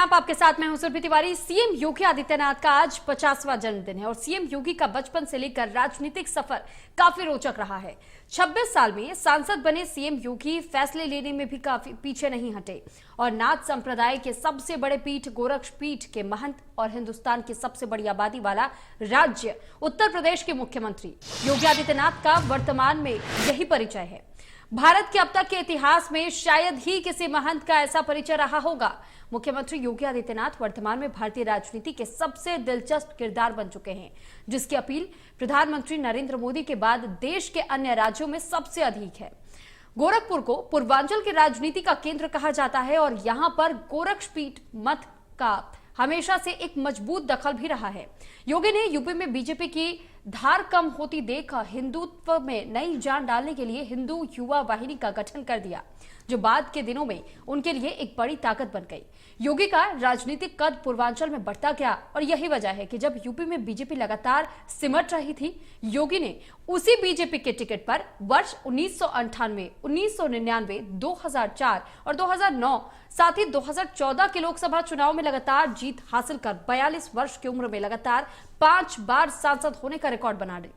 आप, आपके साथ मैं हूं सुरभि तिवारी। सीएम योगी आदित्यनाथ का आज 50वां जन्मदिन है और सीएम योगी का बचपन से लेकर राजनीतिक सफर काफी रोचक रहा है। 26 साल में सांसद बने सीएम योगी फैसले लेने में भी काफी पीछे नहीं हटे और नाथ संप्रदाय के सबसे बड़े पीठ गोरक्ष पीठ के महंत और हिंदुस्तान की सबसे बड़ी आबादी वाला राज्य उत्तर प्रदेश के मुख्यमंत्री योगी आदित्यनाथ का वर्तमान में यही परिचय है। भारत के अब तक के इतिहास में शायद ही किसी महंत का ऐसा परिचय रहा होगा। मुख्यमंत्री योगी आदित्यनाथ वर्तमान में भारतीय राजनीति के सबसे दिलचस्प किरदार बन चुके हैं, जिसकी अपील प्रधानमंत्री नरेंद्र मोदी के बाद देश के अन्य राज्यों में सबसे अधिक है। गोरखपुर को पूर्वांचल की राजनीति का केंद्र कहा जाता है और यहां पर गोरक्षपीठ मत का हमेशा से एक मजबूत दखल भी रहा है। योगी ने यूपी में बीजेपी की धार कम होती देख हिंदुत्व में नई जान डालने के लिए हिंदू युवा वाहिनी का गठन कर दिया, जो बाद के दिनों में उनके लिए एक बड़ी ताकत बन गई। योगी का राजनीतिक कद पूर्वांचल में बढ़ता गया और यही वजह है कि जब यूपी में बीजेपी लगातार सिमट रही थी, योगी ने उसी बीजेपी के टिकट पर वर्ष 1998, 1999, 2004 और 2009 साथ ही 2014 के लोकसभा चुनाव में लगातार जीत हासिल कर 42 वर्ष की उम्र में लगातार 5 बार सांसद होने का रिकॉर्ड बना ली।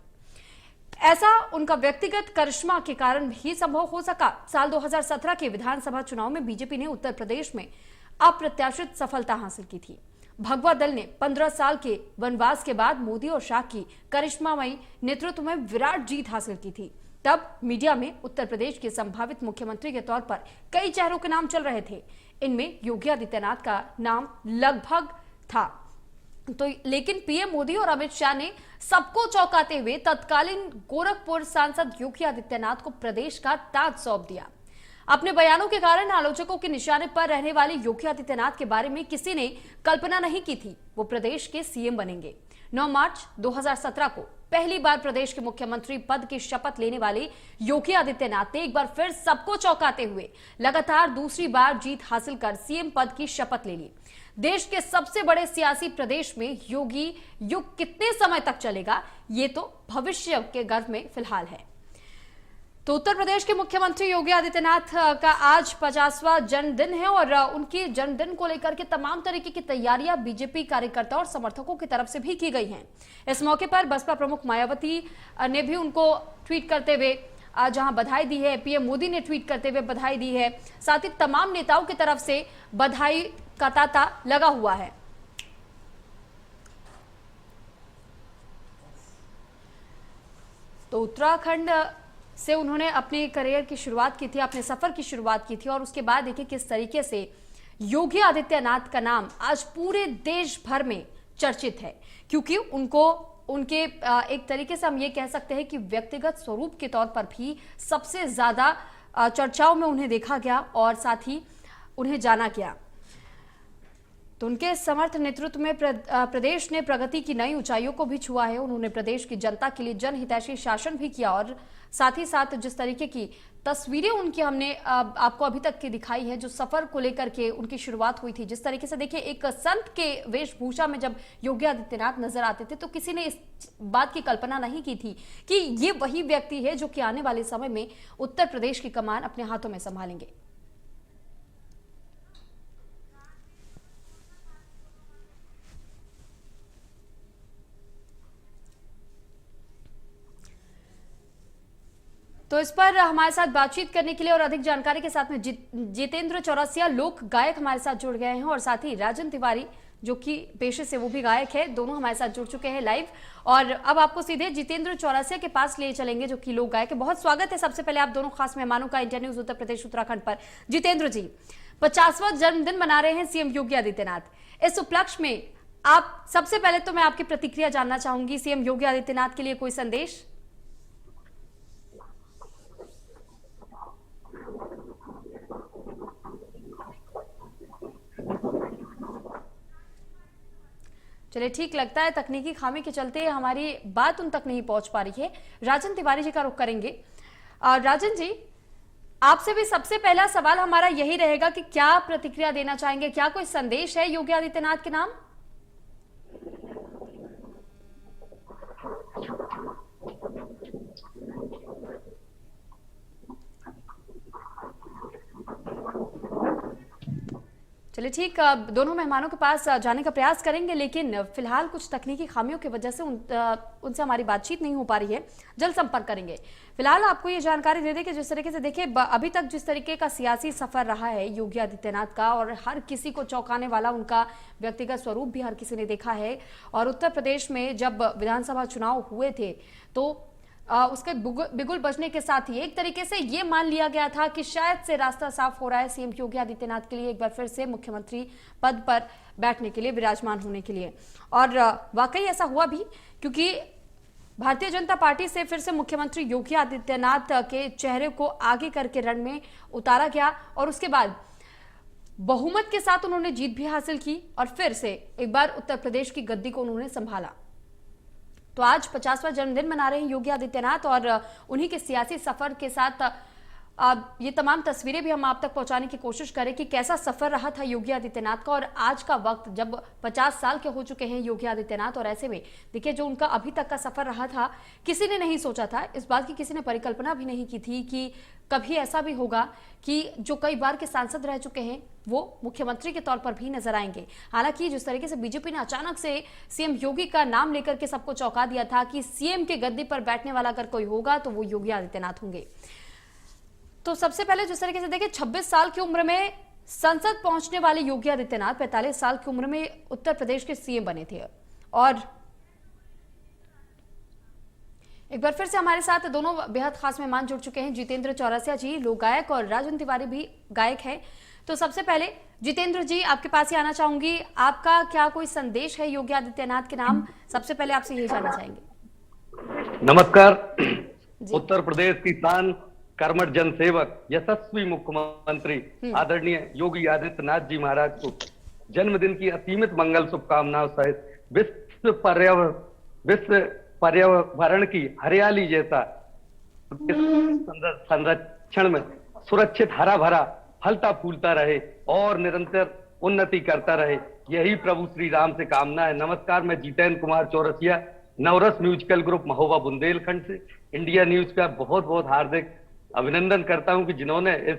ऐसा उनका व्यक्तिगत करिश्मा के कारण भी संभव हो सका। साल 2017 के विधानसभा चुनाव में बीजेपी ने उत्तर प्रदेश में अप्रत्याशित सफलता हासिल की थी। भगवा दल ने 15 साल के वनवास के बाद मोदी और शाह की करिश्मामयी नेतृत्व में विराट जीत हासिल की थी। तब मीडिया में उत्तर प्रदेश के संभावित मुख्यमंत्री के तौर पर कई चेहरों के नाम चल रहे थे। इनमें योगी आदित्यनाथ का नाम लगभग था, तो लेकिन पीएम मोदी और अमित शाह ने सबको चौंकाते हुए तत्कालीन गोरखपुर सांसद योगी आदित्यनाथ को प्रदेश का ताज सौंप दिया। अपने बयानों के कारण आलोचकों के निशाने पर रहने वाले योगी आदित्यनाथ के बारे में किसी ने कल्पना नहीं की थी वो प्रदेश के सीएम बनेंगे। 9 मार्च 2017 को पहली बार प्रदेश के मुख्यमंत्री पद की शपथ लेने वाले योगी आदित्यनाथ ने एक बार फिर सबको चौंकाते हुए लगातार दूसरी बार जीत हासिल कर सीएम पद की शपथ ले ली। देश के सबसे बड़े सियासी प्रदेश में योगी युग कितने समय तक चलेगा, ये तो भविष्य के गर्भ में फिलहाल है। तो उत्तर प्रदेश के मुख्यमंत्री योगी आदित्यनाथ का आज 50वां जन्मदिन है और उनके जन्मदिन को लेकर के तमाम तरीके की तैयारियां बीजेपी कार्यकर्ताओं और समर्थकों की तरफ से भी की गई हैं। इस मौके पर बसपा प्रमुख मायावती ने भी उनको ट्वीट करते हुए जहां बधाई दी है, पीएम मोदी ने ट्वीट करते हुए बधाई दी है, साथ ही तमाम नेताओं की तरफ से बधाई का तांता लगा हुआ है। तो उत्तराखंड से उन्होंने अपने करियर की शुरुआत की थी, अपने सफर की शुरुआत की थी और उसके बाद देखिए किस तरीके से योगी आदित्यनाथ का नाम आज पूरे देश भर में चर्चित है, क्योंकि उनके एक तरीके से हम ये कह सकते हैं कि व्यक्तिगत स्वरूप के तौर पर भी सबसे ज्यादा चर्चाओं में उन्हें देखा गया और साथ ही उन्हें जाना गया। तो उनके समर्थ नेतृत्व में प्रदेश ने प्रगति की नई ऊंचाइयों को भी छुआ है। उन्होंने प्रदेश की जनता के लिए जनहितैषी शासन भी किया और साथ ही साथ जिस तरीके की तस्वीरें उनकी हमने आपको अभी तक की दिखाई है, जो सफर को लेकर के उनकी शुरुआत हुई थी, जिस तरीके से देखिए एक संत के वेशभूषा में जब योगी आदित्यनाथ नजर आते थे तो किसी ने इस बात की कल्पना नहीं की थी कि ये वही व्यक्ति है जो कि आने वाले समय में उत्तर प्रदेश की कमान अपने हाथों में संभालेंगे। तो इस पर हमारे साथ बातचीत करने के लिए और अधिक जानकारी के साथ में जितेंद्र चौरसिया लोक गायक हमारे साथ जुड़ गए हैं और साथ ही राजन तिवारी जो कि पेशे से वो भी गायक है, दोनों हमारे साथ जुड़ चुके हैं लाइव। और अब आपको सीधे जितेंद्र चौरसिया के पास ले चलेंगे जो कि लोक गायक है। बहुत स्वागत है सबसे पहले आप दोनों खास मेहमानों का इंडिया न्यूज उत्तर प्रदेश उत्तराखंड पर। जितेंद्र जी, 50वां जन्मदिन मना रहे हैं सीएम योगी आदित्यनाथ। इस उपलक्ष्य में आप सबसे पहले तो मैं आपकी प्रतिक्रिया जानना चाहूंगी, सीएम योगी आदित्यनाथ के लिए कोई संदेश? चलिए, ठीक लगता है तकनीकी खामी के चलते हमारी बात उन तक नहीं पहुंच पा रही है। राजन तिवारी जी का रुख करेंगे। राजन जी, आपसे भी सबसे पहला सवाल हमारा यही रहेगा कि क्या प्रतिक्रिया देना चाहेंगे, क्या कोई संदेश है योगी आदित्यनाथ के नाम? चलिए ठीक, दोनों मेहमानों के पास जाने का प्रयास करेंगे, लेकिन फिलहाल कुछ तकनीकी खामियों की वजह से उनसे हमारी बातचीत नहीं हो पा रही है। जल्द संपर्क करेंगे। फिलहाल आपको ये जानकारी दे दें कि जिस तरीके से देखिए अभी तक जिस तरीके का सियासी सफर रहा है योगी आदित्यनाथ का, और हर किसी को चौंकाने वाला उनका व्यक्तिगत स्वरूप भी हर किसी ने देखा है। और उत्तर प्रदेश में जब विधानसभा चुनाव हुए थे तो उसके बिगुल बजने के साथ ही एक तरीके से ये मान लिया गया था कि शायद से रास्ता साफ हो रहा है सीएम योगी आदित्यनाथ के लिए एक बार फिर से मुख्यमंत्री पद पर बैठने के लिए, विराजमान होने के लिए। और वाकई ऐसा हुआ भी, क्योंकि भारतीय जनता पार्टी से फिर से मुख्यमंत्री योगी आदित्यनाथ के चेहरे को आगे करके रण में उतारा गया और उसके बाद बहुमत के साथ उन्होंने जीत भी हासिल की और फिर से एक बार उत्तर प्रदेश की गद्दी को उन्होंने संभाला। तो आज 50वां जन्मदिन मना रहे हैं योगी आदित्यनाथ और उन्हीं के सियासी सफर के साथ ये तमाम तस्वीरें भी हम आप तक पहुंचाने की कोशिश करें कि कैसा सफर रहा था योगी आदित्यनाथ का। और आज का वक्त जब 50 साल के हो चुके हैं योगी आदित्यनाथ, और ऐसे में देखिए जो उनका अभी तक का सफर रहा था, किसी ने नहीं सोचा था, इस बात की किसी ने परिकल्पना भी नहीं की थी कि कभी ऐसा भी होगा कि जो कई बार के सांसद रह चुके हैं वो मुख्यमंत्री के तौर पर भी नजर आएंगे। हालांकि जिस तरीके से बीजेपी ने अचानक से सीएम योगी का नाम लेकर के सबको चौंका दिया था कि सीएम के गद्दी पर बैठने वाला अगर कोई होगा तो वो योगी आदित्यनाथ होंगे। तो सबसे पहले जिस तरीके से देखिए 26 साल की उम्र में संसद पहुंचने वाले योगी आदित्यनाथ 45 साल की उम्र में उत्तर प्रदेश के सीएम बने थे। और एक बार फिर से हमारे साथ दोनों बेहद खास मेहमान जुड़ चुके हैं। जितेंद्र चौरसिया जी लोक गायक और राजन तिवारी भी गायक हैं। तो सबसे पहले जितेंद्र जी आपके पास ही आना चाहूंगी, आपका क्या कोई संदेश है योगी आदित्यनाथ के नाम? सबसे पहले आपसे यही जानना चाहेंगे। नमस्कार। उत्तर प्रदेश की शान, कर्मठ जनसेवक, यशस्वी मुख्यमंत्री आदरणीय योगी आदित्यनाथ जी महाराज को जन्मदिन की असीमित मंगल शुभकामनाओं सहित विश्व पर्यावरण की हरियाली जैसा संरक्षण में सुरक्षित हरा भरा फलता फूलता रहे और निरंतर उन्नति करता रहे, यही प्रभु श्री राम से कामना है। नमस्कार, मैं जितेंद्र कुमार चौरसिया नवरस म्यूजिकल ग्रुप महोबा बुंदेलखंड से इंडिया न्यूज का बहुत बहुत हार्दिक अभिनंदन करता हूं कि जिन्होंने इस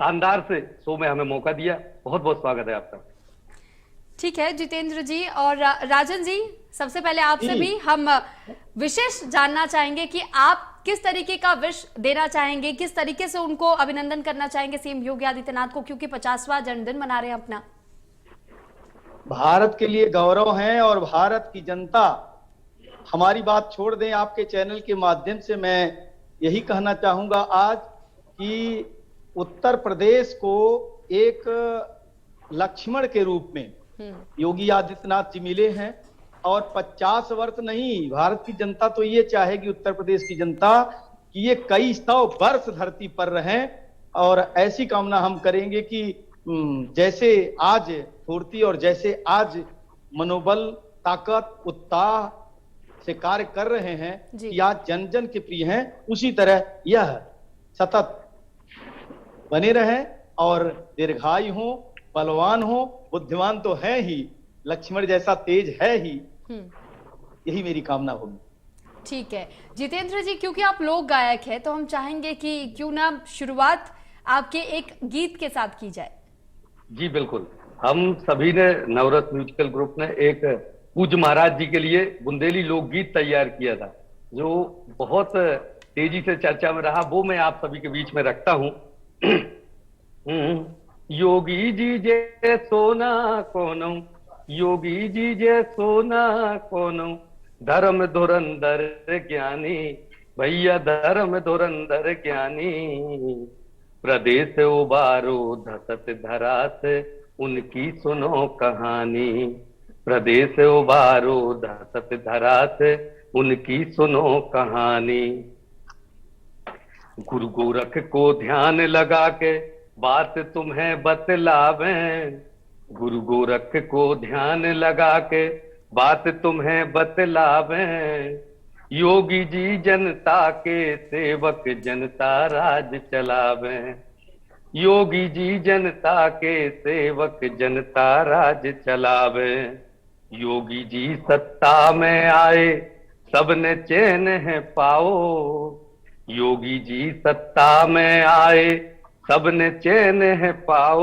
शानदार से शो में हमें मौका दिया। बहुत बहुत स्वागत है आपका। ठीक है जितेंद्र जी। और राजन जी, सबसे पहले आपसे भी हम विशेष जानना चाहेंगे कि आप किस तरीके का विश देना चाहेंगे, किस तरीके से उनको अभिनंदन करना चाहेंगे सीएम योगी आदित्यनाथ को, क्योंकि 50वां जन्मदिन मना रहे हैं अपना। भारत के लिए गौरव है और भारत की जनता, हमारी बात छोड़ दें, आपके चैनल के माध्यम से मैं यही कहना चाहूंगा आज कि उत्तर प्रदेश को एक लक्ष्मण के रूप में योगी आदित्यनाथ जी मिले हैं। और 50 वर्ष नहीं, भारत की जनता तो ये चाहेगी, उत्तर प्रदेश की जनता, कि ये कई 100 वर्ष धरती पर रहें। और ऐसी कामना हम करेंगे कि जैसे आज फुर्ती और जैसे आज मनोबल, ताकत, उत्साह से कार्य कर रहे हैं कि आज जन जन के प्रिय हैं, उसी तरह यह सतत बने रहें और दीर्घायु हो, बलवान हो, बुद्धिमान तो है ही, लक्ष्मण जैसा तेज है ही, यही मेरी कामना होगी। ठीक है जितेंद्र जी, क्योंकि आप लोक गायक हैं तो हम चाहेंगे कि क्यों ना शुरुआत आपके एक गीत के साथ की जाए। जी बिल्कुल, हम सभी ने नवरस म्यूजिकल ग्रुप ने एक पूज्य महाराज जी के लिए बुंदेली लोकगीत तैयार किया था जो बहुत तेजी से चर्चा में रहा, वो मैं आप सभी के बीच में रखता हूं। योगी जी जे सोना कोनो, योगी जी जे सोना कोनो, धर्म धुरंधर ज्ञानी, भैया धर्म धुरंधर ज्ञानी, प्रदेश उबारो धसत धरास, उनकी सुनो कहानी, प्रदेश उबारो धसत धरास, उनकी सुनो कहानी। गुरु गोरख को ध्यान लगा के बात तुम्हें बतलावें, गुरु गोरख को ध्यान लगा के बात तुम्हें बतलावें, योगी जी जनता के सेवक जनता राज चलावें, योगी जी जनता के सेवक जनता राज चलावें, योगी जी सत्ता में आए सबने चैन है पाओ, योगी जी सत्ता में आए सबने चैन है पाओ,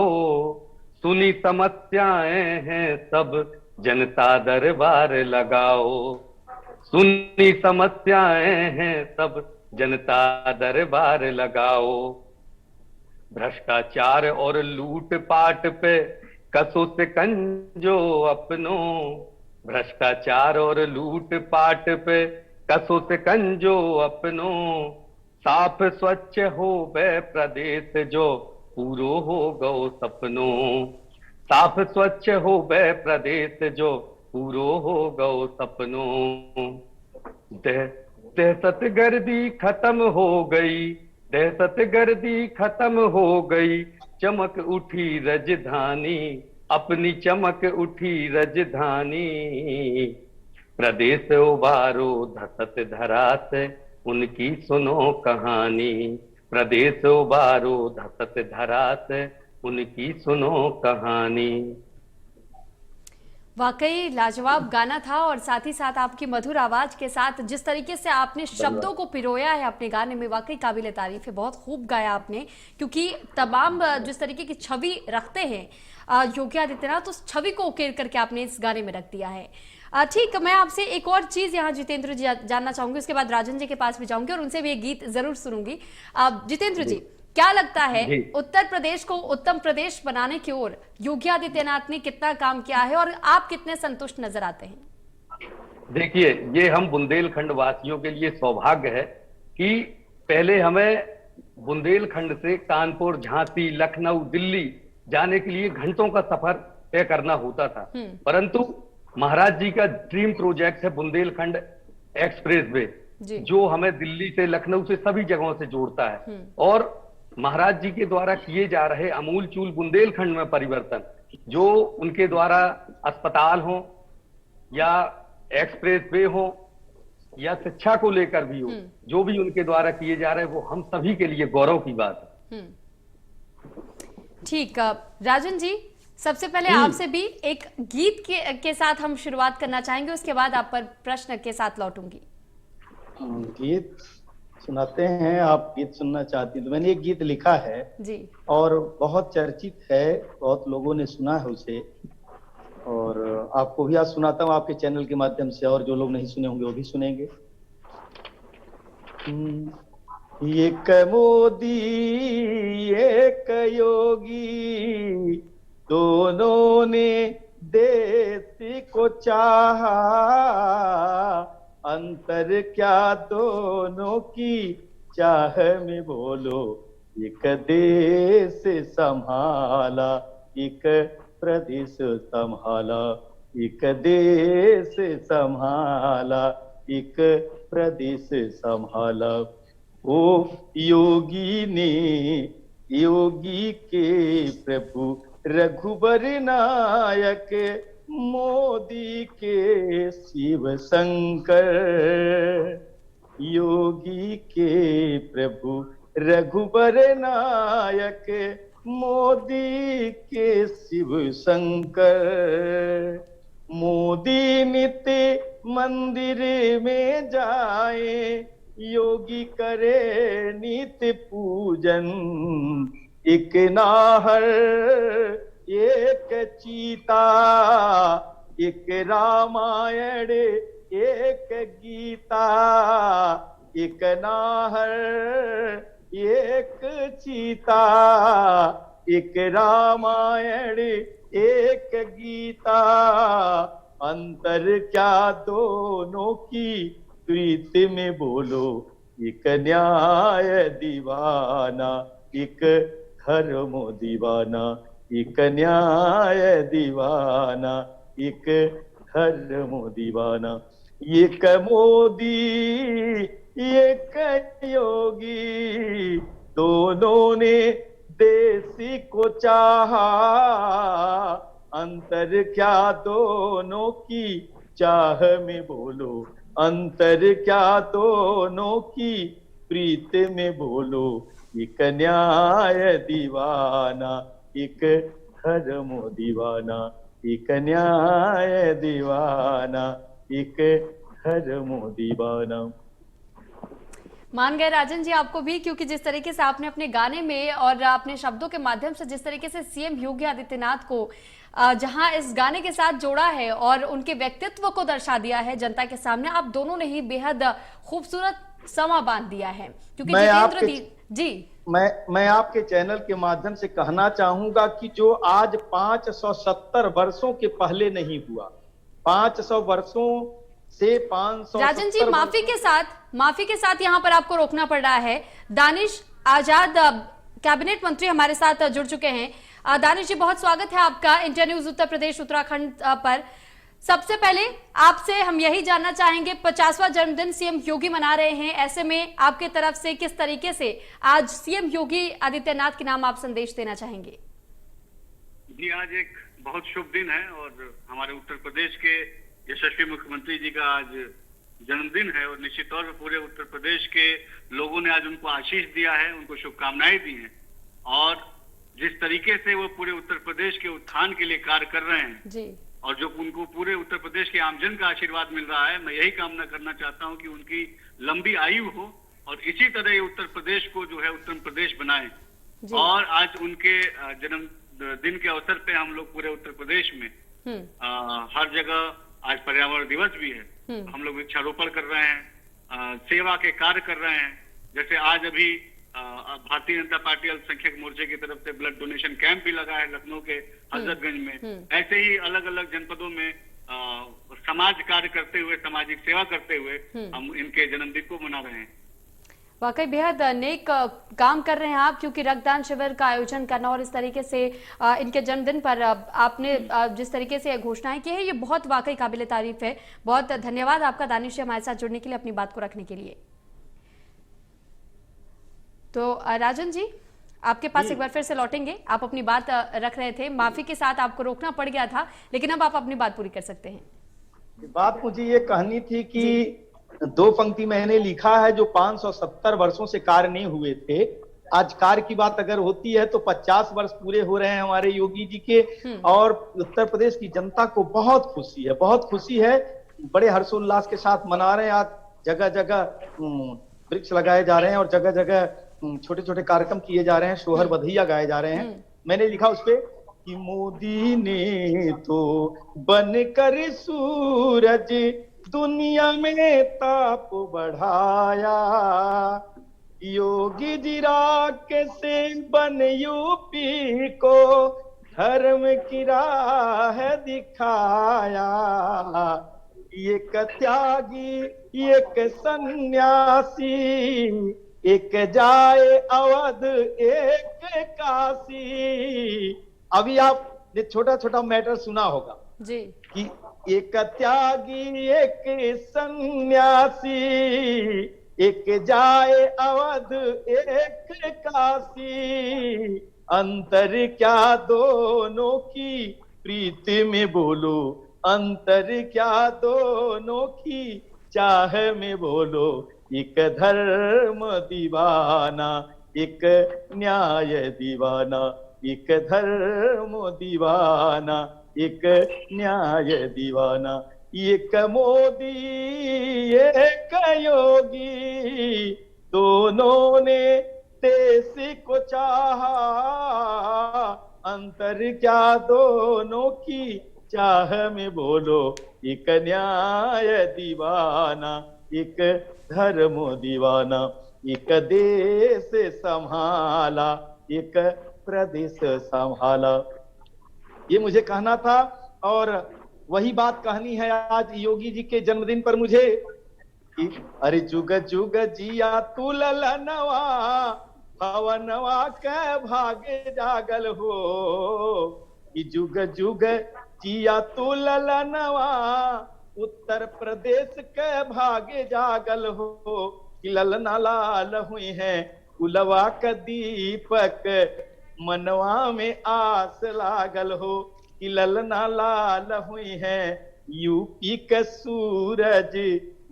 सुनी समस्याएं हैं सब, जनता दरबार लगाओ। सुनी समस्याएं हैं सब, जनता दरबार लगाओ। भ्रष्टाचार और लूट पाट पे कसो से कंजो अपनो। भ्रष्टाचार और लूट पाट पे कसो से कंजो अपनो। साफ स्वच्छ हो बे प्रदेश जो, पूरो हो गो सपनो। साफ स्वच्छ हो बे प्रदेश जो, पूरो हो गो सपनो। दहशतगर्दी खत्म हो गई, दहशतगर्दी खत्म हो गई। चमक उठी राजधानी, अपनी चमक उठी राजधानी। प्रदेश उबारो धसत धरा से, उनकी सुनो कहानी। प्रदेश उबारो धसत धरा से, उनकी सुनो कहानी। वाकई लाजवाब गाना था और साथ ही साथ आपकी मधुर आवाज के साथ जिस तरीके से आपने शब्दों को पिरोया है अपने गाने में, वाकई काबिल तारीफ है। बहुत खूब गाया आपने, क्योंकि तमाम जिस तरीके की छवि रखते हैं योगी आदित्यनाथ, उस छवि को उकेर करके आपने इस गाने में रख दिया है। ठीक, मैं आपसे एक और चीज यहाँ जितेंद्र जी जानना चाहूंगी, उसके बाद राजन जी के पास भी जाऊंगी और उनसे भी एक गीत जरूर सुनूंगी। जितेंद्र जी, क्या लगता है उत्तर प्रदेश को उत्तम प्रदेश बनाने की ओर योगी आदित्यनाथ ने कितना काम किया है और आप कितने संतुष्ट नजर आते हैं? देखिए, ये हम बुंदेलखंड वासियों के लिए सौभाग्य है कि पहले हमें बुंदेलखंड से कानपुर, झांसी, लखनऊ, दिल्ली जाने के लिए घंटों का सफर तय करना होता था, परंतु महाराज जी का ड्रीम प्रोजेक्ट है बुंदेलखंड एक्सप्रेस वे, जो हमें दिल्ली से, लखनऊ से, सभी जगहों से जोड़ता है। और महाराज जी के द्वारा किए जा रहे अमूल चूल बुंदेलखंड में परिवर्तन, जो उनके द्वारा अस्पताल हो या एक्सप्रेस वे हो या शिक्षा को लेकर भी हो, जो भी उनके द्वारा किए जा रहे हैं, वो हम सभी के लिए गौरव की बात है। ठीक, राजन जी, सबसे पहले आपसे भी एक गीत के साथ हम शुरुआत करना चाहेंगे, उसके बाद आप पर प्रश्न के साथ लौटूंगी। गीत सुनाते हैं, आप गीत सुनना चाहती हैं तो मैंने एक गीत लिखा है जी, और बहुत चर्चित है, बहुत लोगों ने सुना है उसे, और आपको भी आज सुनाता हूँ आपके चैनल के माध्यम से, और जो लोग नहीं सुने होंगे वो भी सुनेंगे। एक मोदी एक योगी, दोनों ने देश को चाहा, अंतर क्या दोनों की चाह में बोलो, एक देश संभाला, एक प्रदेश संभाला, एक देश संभाला, एक प्रदेश संभाला। ओ योगी ने, योगी के प्रभु रघुबर नायक, मोदी के शिव शंकर। योगी के प्रभु रघुबर नायक, मोदी के शिव शंकर। मोदी नित्य मंदिर में जाए, योगी करे नित्य पूजन। एक नाहर एक चीता, एक रामायण एक गीता, एक नाहर एक चीता, एक रामायण एक गीता। अंतर क्या दोनों की प्रीति में बोलो, एक न्याय दीवाना, एक धर्म दीवाना, एक न्याय दीवाना, एक धर्म दीवाना। एक मोदी एक योगी, दोनों ने देश को चाहा, अंतर क्या दोनों की चाह में बोलो, अंतर क्या दोनों की प्रीत में बोलो। एक न्याय दीवाना, एक धर्म दीवाना, एक न्याय दीवाना, एक धर्म दीवाना। मान गए राजन जी आपको भी, क्योंकि जिस तरीके से आपने अपने गाने में और अपने शब्दों के माध्यम से जिस तरीके से सीएम योगी आदित्यनाथ को जहां इस गाने के साथ जोड़ा है और उनके व्यक्तित्व को दर्शा दिया है जनता के सामने, आप दोनों ने ही बेहद खूबसूरत समा बांध दिया है। क्योंकि जी मैं आपके चैनल के माध्यम से कहना चाहूंगा कि जो आज 570 वर्षों के पहले नहीं हुआ, 500 वर्षों से 500 राजन जी माफी के साथ यहाँ पर आपको रोकना पड़ रहा है। दानिश आजाद कैबिनेट मंत्री हमारे साथ जुड़ चुके हैं। दानिश जी, बहुत स्वागत है आपका इंडिया न्यूज उत्तर प्रदेश उत्तराखंड पर। सबसे पहले आपसे हम यही जानना चाहेंगे, 50वां जन्मदिन सीएम योगी मना रहे हैं, ऐसे में आपके तरफ से किस तरीके से आज सीएम योगी आदित्यनाथ के नाम आप संदेश देना चाहेंगे? जी, आज एक बहुत शुभ दिन है और हमारे उत्तर प्रदेश के यशस्वी मुख्यमंत्री जी का आज जन्मदिन है और निश्चित तौर पर पूरे उत्तर प्रदेश के लोगों ने आज उनको आशीष दिया है, उनको शुभकामनाएं दी हैं और जिस तरीके से वो पूरे उत्तर प्रदेश के उत्थान के लिए कार्य कर रहे हैं जी, और जो उनको पूरे उत्तर प्रदेश के आमजन का आशीर्वाद मिल रहा है, मैं यही कामना करना चाहता हूं कि उनकी लंबी आयु हो और इसी तरह ये उत्तर प्रदेश को जो है उत्तम प्रदेश बनाए। और आज उनके जन्म दिन के अवसर पे हम लोग पूरे उत्तर प्रदेश में हर जगह आज पर्यावरण दिवस भी है, हम लोग वृक्षारोपण कर रहे हैं, सेवा के कार्य कर रहे हैं। जैसे आज अभी भारतीय जनता पार्टी अल्पसंख्यक मोर्चे की तरफ से ब्लड डोनेशन कैंप भी लगा है लखनऊ के हजरतगंज में। ऐसे ही अलग अलग जनपदों में समाज कार्य करते हुए, सामाजिक सेवा करते हुए हम इनके जन्मदिन को मना रहे हैं। वाकई बेहद नेक काम कर रहे हैं आप, क्योंकि रक्तदान शिविर का आयोजन करना और इस तरीके से इनके जन्मदिन पर आपने जिस तरीके से घोषणाएं की है, ये बहुत वाकई काबिल तारीफ है। बहुत धन्यवाद आपका दानिश जी हमारे साथ जुड़ने के लिए, अपनी बात को रखने के लिए। तो राजन जी, आपके पास एक बार फिर से लौटेंगे। आप अपनी बात रख रहे थे, माफी के साथ आपको रोकना पड़ गया था, लेकिन अब आप अपनी बात पूरी कर सकते हैं। बात मुझे ये कहनी थी कि 2 पंक्ति मैंने लिखा है, जो 570 वर्षों से कार्य नहीं हुए थे। आज कार्य की बात अगर होती है तो 50 वर्ष पूरे हो रहे हैं हमारे योगी जी के और उत्तर प्रदेश की जनता को बहुत खुशी है, बहुत खुशी है। बड़े हर्षोल्लास के साथ मना रहे हैं। आज जगह जगह वृक्ष लगाए जा रहे हैं और जगह जगह छोटे छोटे कार्यक्रम किए जा रहे हैं, सोहर बधैया गाए जा रहे हैं। मैंने लिखा उस पे कि मोदी ने तो बनकर सूरज दुनिया में ताप बढ़ाया, योगी जी राख से बन यूपी को धर्म की राह दिखाया। एक त्यागी, एक सन्यासी, एक जाए अवध, एक काशी। अभी आपने छोटा छोटा मैटर सुना होगा जी कि एक त्यागी, एक सन्यासी, एक जाए अवध, एक काशी। अंतर क्या दोनों की प्रीति में बोलो, अंतर क्या दोनों की चाह में बोलो। एक धर्म दीवाना, एक न्याय दीवाना, एक धर्म दीवाना, एक न्याय दीवाना। एक मोदी, एक योगी, दोनों ने देश को चाहा। अंतर क्या दोनों की चाह में बोलो। एक न्याय दीवाना, एक धर्म दीवाना, एक देश संभाला, एक प्रदेश संभाला। ये मुझे कहना था और वही बात कहनी है आज योगी जी के जन्मदिन पर मुझे। अरे जुग जुग जिया तू ललनवा, पवनवा के भागे जागल हो। जुग जुग जिया तू ललनवा, उत्तर प्रदेश के भागे जागल हो। कि ललना लाल हुई है कुलवा का दीपक, मनवा में आस लागल हो। कि ललना लाल हुई है यूपी का सूरज,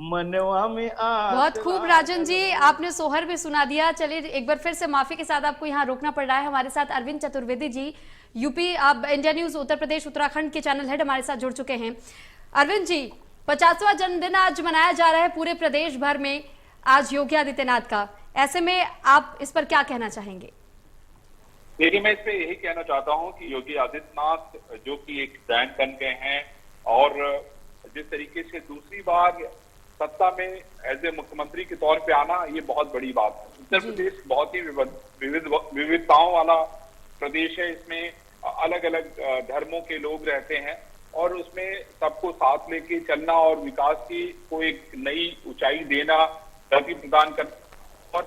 मनवा में आस। बहुत खूब राजन जी, आपने सोहर भी सुना दिया। चलिए एक बार फिर से माफी के साथ आपको यहाँ रोकना पड़ रहा है। हमारे साथ अरविंद चतुर्वेदी जी, यूपी, आप इंडिया न्यूज उत्तर प्रदेश उत्तराखंड के चैनल हेड हमारे साथ जुड़ चुके हैं। अरविंद जी, 50वां जन्मदिन आज मनाया जा रहा है पूरे प्रदेश भर में। आज योगी आदित्यनाथ का, ऐसे में आप इस पर क्या कहना चाहेंगे? देखिए, मैं इस पे यही कहना चाहता हूं कि योगी आदित्यनाथ जो कि एक ब्रांड बन गए हैं और जिस तरीके से दूसरी बार सत्ता में एज ए मुख्यमंत्री के तौर पे आना, ये बहुत बड़ी बात है। उत्तर प्रदेश बहुत ही विविधताओं वाला प्रदेश है। इसमें अलग अलग धर्मों के लोग रहते हैं और उसमें सबको साथ लेके चलना और विकास की को एक नई ऊंचाई देना, गति प्रदान करना और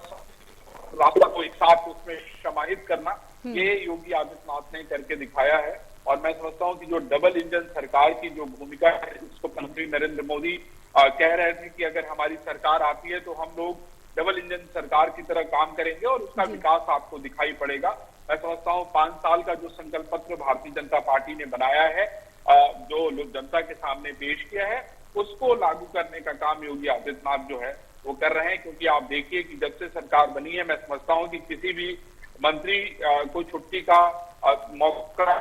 रास्ता को एक साथ उसमें समाहित करना, ये योगी आदित्यनाथ ने करके दिखाया है। और मैं समझता हूं कि जो डबल इंजन सरकार की जो भूमिका है, उसको प्रधानमंत्री नरेंद्र मोदी कह रहे थे कि अगर हमारी सरकार आती है तो हम लोग डबल इंजन सरकार की तरह काम करेंगे और उसका विकास आपको दिखाई पड़ेगा। मैं समझता हूं 5 साल का जो संकल्प पत्र भारतीय जनता पार्टी ने बनाया है, जो लोग जनता के सामने पेश किया है, उसको लागू करने का काम योगी आदित्यनाथ जो है वो कर रहे हैं। क्योंकि आप देखिए कि जब से सरकार बनी है, मैं समझता हूं कि किसी भी मंत्री को छुट्टी का मौका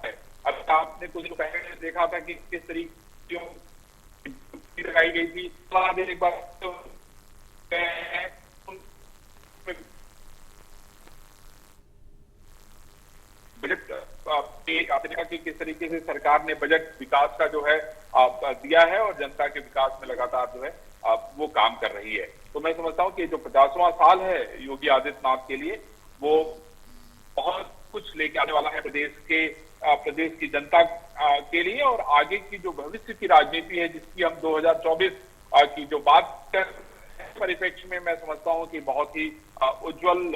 है। अब आपने कुछ पहले देखा था कि किस तरीके लगाई गई थी, एक बार तो बजट आपने देखा कि किस तरीके से सरकार ने बजट विकास का जो है दिया है और जनता के विकास में लगातार जो है वो काम कर रही है। तो मैं समझता हूं कि जो 50वां साल है योगी आदित्यनाथ के लिए, वो बहुत कुछ लेके आने वाला है प्रदेश की जनता के लिए। और आगे की जो भविष्य की राजनीति है, जिसकी हम 2024 की जो बात कर परिप्रेक्ष्य में, मैं समझता हूं कि बहुत ही उज्जवल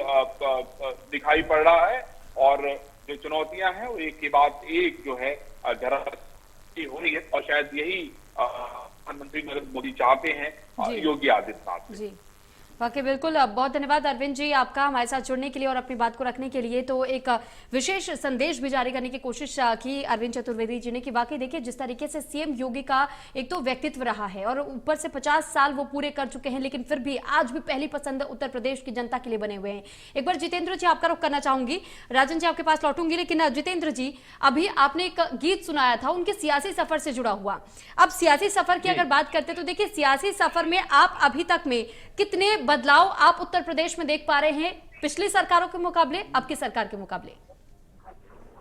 दिखाई पड़ रहा है। और जो चुनौतियां हैं वो एक के बाद एक जो है धराशायी हो रही है और शायद यही प्रधानमंत्री नरेंद्र मोदी चाहते हैं योगी आदित्यनाथ जी। वाकई बिल्कुल, बहुत धन्यवाद अरविंद जी आपका हमारे साथ जुड़ने के लिए और अपनी बात को रखने के लिए। तो एक विशेष संदेश भी जारी करने की कोशिश की अरविंद चतुर्वेदी जी ने कि वाकई देखिए जिस तरीके से सीएम योगी का एक तो व्यक्तित्व रहा है और ऊपर से 50 साल वो पूरे कर चुके हैं, लेकिन फिर भी आज भी पहली पसंद उत्तर प्रदेश की जनता के लिए बने हुए हैं। एक बार जितेंद्र जी आपका रुख करना चाहूंगी, राजन जी आपके पास लौटूंगी, लेकिन जितेंद्र जी अभी आपने एक गीत सुनाया था उनके सियासी सफर से जुड़ा हुआ। अब सियासी सफर की अगर बात करते तो देखिए सियासी सफर में आप अभी तक में कितने बदलाव आप उत्तर प्रदेश में देख पा रहे हैं पिछली सरकारों के मुकाबले, अब की सरकार के मुकाबले?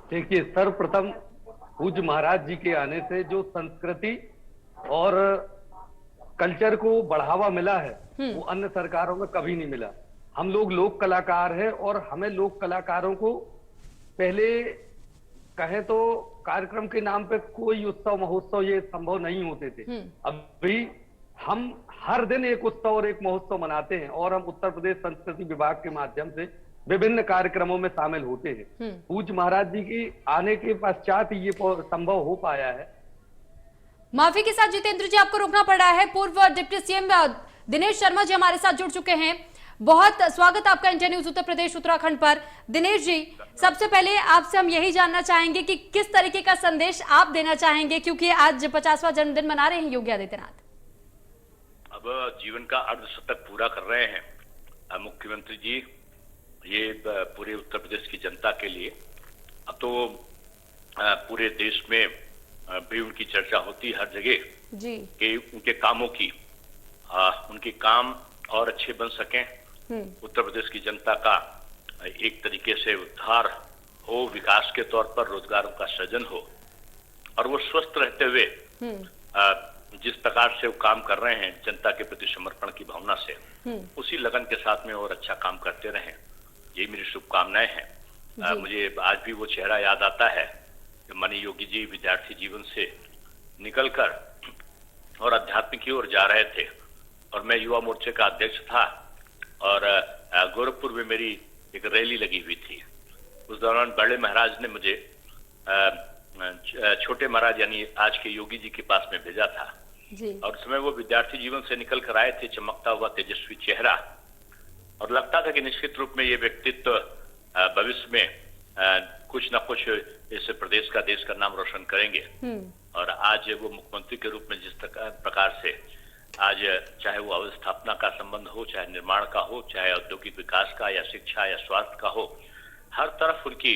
देखिए, सर्वप्रथम पूज्य महाराज जी के आने से जो संस्कृति और कल्चर को बढ़ावा मिला है वो अन्य सरकारों में कभी नहीं मिला। हम लोग लोक कलाकार हैं और हमें लोक कलाकारों को पहले कहें तो कार्यक्रम के नाम पे कोई उत्सव महोत्सव ये संभव नहीं होते थे। अभी हम हर दिन एक उत्सव और एक महोत्सव मनाते हैं और हम उत्तर प्रदेश संस्कृति विभाग के माध्यम से विभिन्न कार्यक्रमों में शामिल होते हैं। पूज्य महाराज जी की आने के पश्चात ये संभव हो पाया है। माफी के साथ जितेंद्र जी आपको रोकना पड़ रहा है। पूर्व डिप्टी सीएम दिनेश शर्मा जी हमारे साथ जुड़ चुके हैं। बहुत स्वागत आपका इंडिया न्यूज उत्तर प्रदेश उत्तराखंड पर। दिनेश जी, सबसे पहले आपसे हम यही जानना चाहेंगे कि किस तरीके का संदेश आप देना चाहेंगे, क्योंकि आज 50वां जन्मदिन मना रहे हैं योगी आदित्यनाथ। अब जीवन का अर्धशतक पूरा कर रहे हैं मुख्यमंत्री जी, ये पूरे उत्तर प्रदेश की जनता के लिए। अब तो पूरे देश में भी उनकी चर्चा होती है हर जगह जी कि उनके कामों की, उनके काम और अच्छे बन सकें, उत्तर प्रदेश की जनता का एक तरीके से उद्धार हो, विकास के तौर पर रोजगारों का सृजन हो और वो स्वस्थ रहते हुए जिस प्रकार से वो काम कर रहे हैं जनता के प्रति समर्पण की भावना से, उसी लगन के साथ में और अच्छा काम करते रहें, यही मेरी शुभकामनाएं हैं। मुझे आज भी वो चेहरा याद आता है कि माननीय योगी जी विद्यार्थी जीवन से निकलकर और अध्यात्म की ओर जा रहे थे और मैं युवा मोर्चे का अध्यक्ष था और गोरखपुर में मेरी एक रैली लगी हुई थी। उस दौरान बड़े महाराज ने मुझे छोटे महाराज यानी आज के योगी जी के पास में भेजा था और उसमें वो विद्यार्थी जीवन से निकल कर आए थे, चमकता हुआ तेजस्वी चेहरा, और लगता था कि निश्चित रूप में ये व्यक्तित्व भविष्य में कुछ न कुछ इस प्रदेश का, देश का नाम रोशन करेंगे। और आज वो मुख्यमंत्री के रूप में जिस प्रकार से आज चाहे वो अवस्थापना का संबंध हो, चाहे निर्माण का हो, चाहे औद्योगिक विकास का या शिक्षा या स्वास्थ्य का हो, हर तरफ उनकी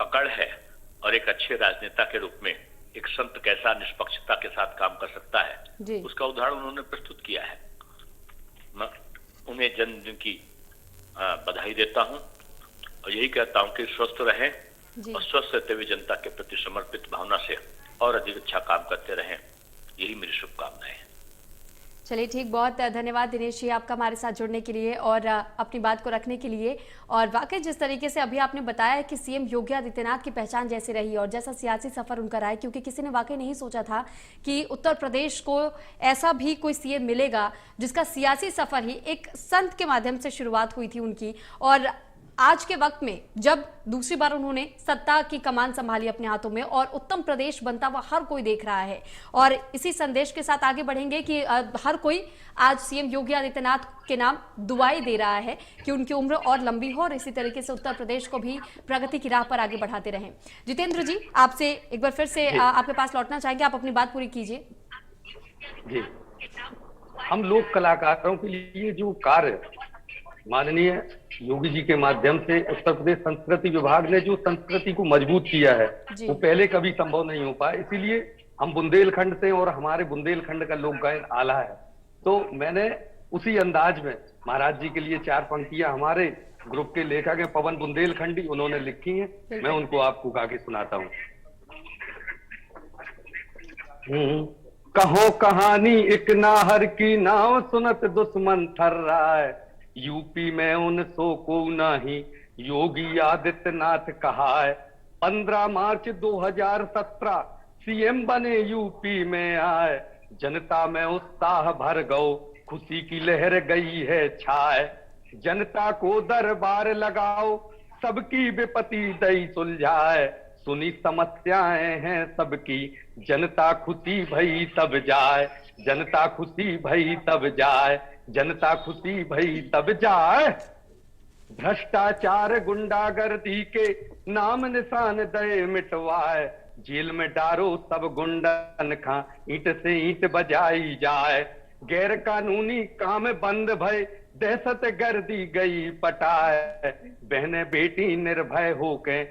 पकड़ है और एक अच्छे राजनेता के रूप में एक संत कैसा निष्पक्षता के साथ काम कर सकता है, उसका उदाहरण उन्होंने प्रस्तुत किया है। उन्हें जन्मदिन की बधाई देता हूं और यही कहता हूं कि स्वस्थ रहें और स्वस्थ रहते हुए जनता के प्रति समर्पित भावना से और अधिक अच्छा काम करते रहें, यही मेरी शुभकामनाएं हैं। चलिए ठीक, बहुत धन्यवाद दिनेश जी आपका हमारे साथ जुड़ने के लिए और अपनी बात को रखने के लिए। और वाकई जिस तरीके से अभी आपने बताया कि सीएम योगी आदित्यनाथ की पहचान जैसी रही और जैसा सियासी सफर उनका रहा है, क्योंकि किसी ने वाकई नहीं सोचा था कि उत्तर प्रदेश को ऐसा भी कोई सीएम मिलेगा जिसका सियासी सफर ही एक संत के माध्यम से शुरुआत हुई थी उनकी। और आज के वक्त में जब दूसरी बार उन्होंने सत्ता की कमान संभाली अपने हाथों में और उत्तम प्रदेश बनता हुआ हर कोई देख रहा है, और इसी संदेश के साथ आगे बढ़ेंगे कि हर कोई आज सीएम योगी आदित्यनाथ के नाम दुआएं दे रहा है कि उनकी उम्र और लंबी हो और इसी तरीके से उत्तर प्रदेश को भी प्रगति की राह पर आगे बढ़ाते रहें। जितेंद्र जी, आपसे एक बार फिर से आपके पास लौटना चाहेंगे, आप अपनी बात पूरी कीजिए। जी, हम लोक कलाकारों के लिए जो कार्य माननीय योगी जी के माध्यम से उत्तर प्रदेश संस्कृति विभाग ने जो संस्कृति को मजबूत किया है वो पहले कभी संभव नहीं हो पाया। इसीलिए हम बुंदेलखंड से और हमारे बुंदेलखंड का लोक गायन आला है, तो मैंने उसी अंदाज में महाराज जी के लिए 4 पंक्तियां हमारे ग्रुप के लेखक हैं पवन बुंदेलखंडी, उन्होंने लिखी हैं, मैं उनको आपको गा के सुनाता हूँ। कहो कहानी एक नाहर की नाव सुनत दुश्मन थर्रा है, यूपी में 1900 को नहीं योगी आदित्यनाथ कहा है। 15 मार्च 2017 सीएम बने यूपी में आए, जनता में उत्साह भर गओ, खुशी की लहर गई है छाए। जनता को दरबार लगाओ, सबकी विपत्ति दई सुलझाए, सुनी समस्याएं हैं सबकी, जनता खुशी भई तब जाए, जनता खुशी भई तब जाए, जनता खुशी भई तब जाए। भ्रष्टाचार गुंडागर्दी के नाम निशान दे मिटवाए, जेल में डारो सब गुंडन खा, ईंट से ईंट बजाई जाए। गैर कानूनी काम बंद भय, दहशत गर्दी गई पटाए, बहने बेटी निर्भय होके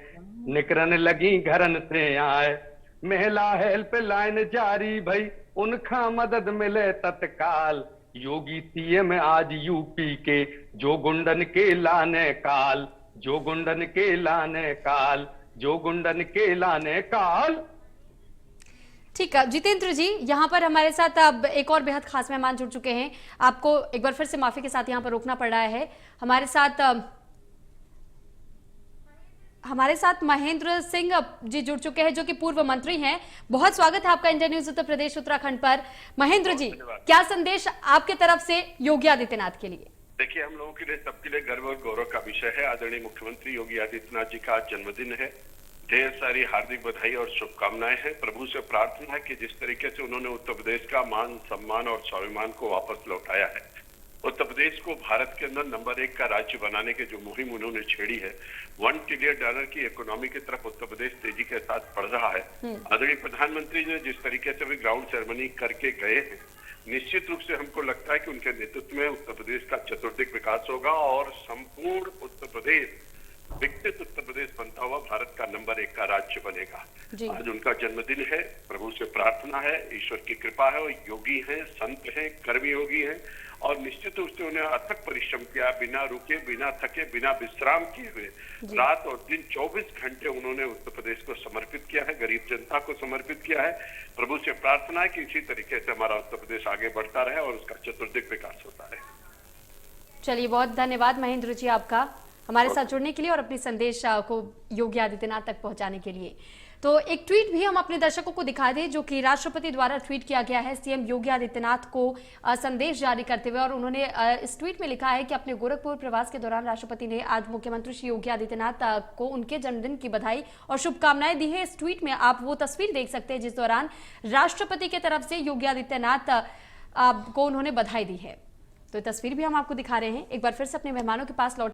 निकरन लगी घरन से आए। महिला हेल्पलाइन जारी भई, उनका मदद मिले तत्काल, योगी सीएम आज यूपी के, जो गुंडन के लाने काल, जो गुंडन के लाने काल, जो गुंडन के लाने काल। ठीक है जितेंद्र जी, यहाँ पर हमारे साथ अब एक और बेहद खास मेहमान जुड़ चुके हैं, आपको एक बार फिर से माफी के साथ यहाँ पर रोकना पड़ रहा है। हमारे साथ महेंद्र सिंह जी जुड़ चुके हैं जो कि पूर्व मंत्री हैं। बहुत स्वागत है आपका इंडिया न्यूज उत्तर प्रदेश उत्तराखंड पर। महेंद्र जी, क्या संदेश आपके तरफ से योगी आदित्यनाथ के लिए? देखिए, हम लोगों के लिए सबके लिए गर्व और गौरव का विषय है। आदरणीय मुख्यमंत्री योगी आदित्यनाथ जी का आज जन्मदिन है। ढेर सारी हार्दिक बधाई और शुभकामनाएं हैं। प्रभु से प्रार्थना है कि जिस तरीके से उन्होंने उत्तर प्रदेश का मान सम्मान और स्वाभिमान को वापस लौटाया है, उत्तर प्रदेश को भारत के अंदर नंबर 1 का राज्य बनाने के जो मुहिम उन्होंने छेड़ी है, $1 ट्रिलियन की इकोनॉमी की तरफ उत्तर प्रदेश तेजी के साथ बढ़ रहा है। आदरणीय प्रधानमंत्री ने जिस तरीके से भी ग्राउंड सेरेमनी करके गए हैं, निश्चित रूप से हमको लगता है कि उनके नेतृत्व में उत्तर प्रदेश का चतुर्दिक विकास होगा और संपूर्ण उत्तर प्रदेश विकसित उत्तर प्रदेश बनता हुआ भारत का नंबर 1 का राज्य बनेगा। आज उनका जन्मदिन है। प्रभु से प्रार्थना है, ईश्वर की कृपा है, और योगी हैं, संत हैं, कर्मी योगी हैं, और निश्चित रूप से उन्हें अथक परिश्रम किया, बिना रुके, बिना थके, बिना विश्राम किए हुए रात और दिन 24 घंटे उन्होंने उत्तर प्रदेश को समर्पित किया है, गरीब जनता को समर्पित किया है। प्रभु से प्रार्थना है कि इसी तरीके से हमारा उत्तर प्रदेश आगे बढ़ता रहे और उसका चतुर्दिक विकास होता रहे। चलिए, बहुत धन्यवाद महेंद्र जी आपका हमारे साथ जुड़ने के लिए और अपने संदेश को योगी आदित्यनाथ तक पहुंचाने के लिए। तो एक ट्वीट भी हम अपने दर्शकों को दिखा दें जो कि राष्ट्रपति द्वारा ट्वीट किया गया है सीएम योगी आदित्यनाथ को संदेश जारी करते हुए, और उन्होंने इस ट्वीट में लिखा है कि अपने गोरखपुर प्रवास के दौरान राष्ट्रपति ने आज मुख्यमंत्री श्री योगी आदित्यनाथ को उनके जन्मदिन की बधाई और शुभकामनाएं दी है। इस ट्वीट में आप वो तस्वीर देख सकते हैं जिस दौरान राष्ट्रपति की तरफ से योगी आदित्यनाथ को उन्होंने बधाई दी है। तो तस्वीर भी हम आपको दिखा रहे हैं। एक बार फिर से अपने मेहमानों के पास लौट